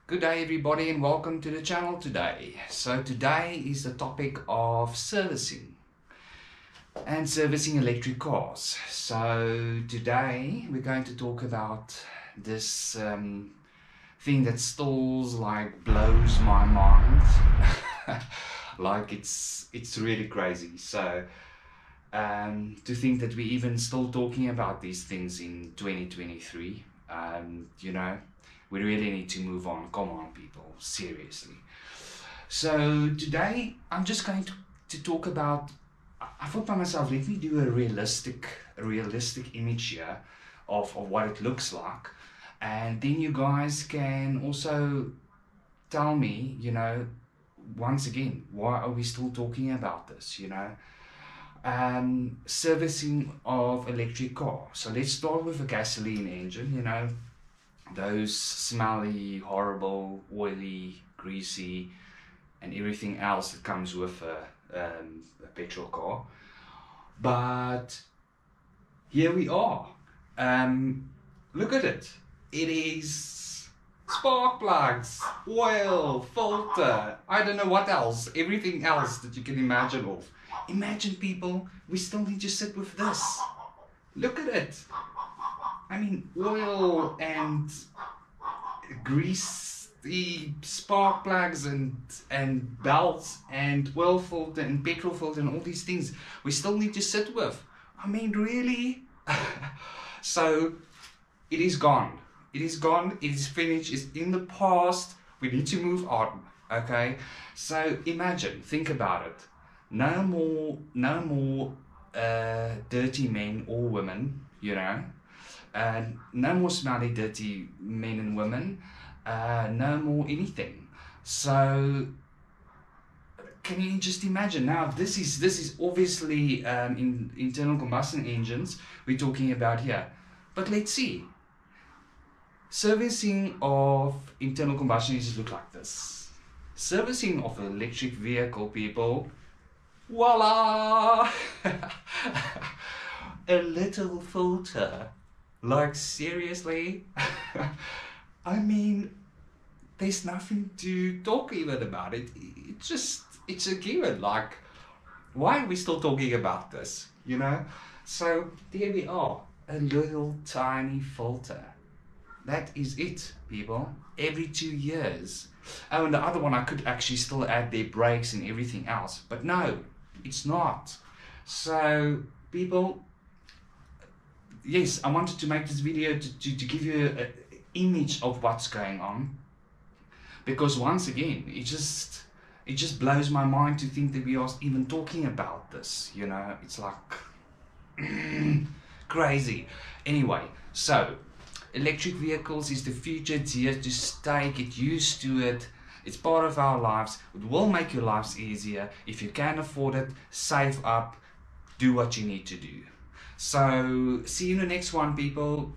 Good day everybody and welcome to the channel today. So today is the topic of servicing and servicing electric cars. So today we're going to talk about this thing that still blows my mind. Like it's really crazy. So to think that we're even still talking about these things in 2023, you know, we really need to move on. Come on, people, seriously. So today I'm just going to talk about, I thought by myself, let me do a realistic image here of what it looks like. And then you guys can also tell me, you know, once again, why are we still talking about this, you know? Servicing of electric car. So let's start with a gasoline engine, you know, those smelly, horrible, oily, greasy, and everything else that comes with a petrol car. But here we are. Look at it. It is spark plugs, oil, filter, I don't know what else, everything else that you can imagine of. Imagine, people, we still need to sit with this. Look at it. I mean, oil and grease, the spark plugs and belts and oil filter and petrol filter and all these things we still need to sit with. I mean, really? So it is gone. It is gone. It is finished. It's in the past. We need to move on. Okay? So imagine, think about it. No more dirty men or women, you know. No more smelly, dirty men and women. No more anything. So can you just imagine? Now this is obviously in internal combustion engines we're talking about here. But let's see. Servicing of internal combustion engines look like this. Servicing of an electric vehicle, people. Voila! A little filter. Like, seriously? I mean, there's nothing to talk even about it. It's a given. Like, why are we still talking about this? You know? So, there we are. A little tiny filter. That is it, people. Every 2 years. Oh, and the other one I could actually still add their brakes and everything else. But no, it's not. So, people, yes, I wanted to make this video to give you an image of what's going on. Because once again, it just blows my mind to think that we are even talking about this. You know, it's like crazy. Anyway, so electric vehicles is the future. It's here to stay. Get used to it. It's part of our lives. It will make your lives easier. If you can afford it, save up, do what you need to do. So see you in the next one, people.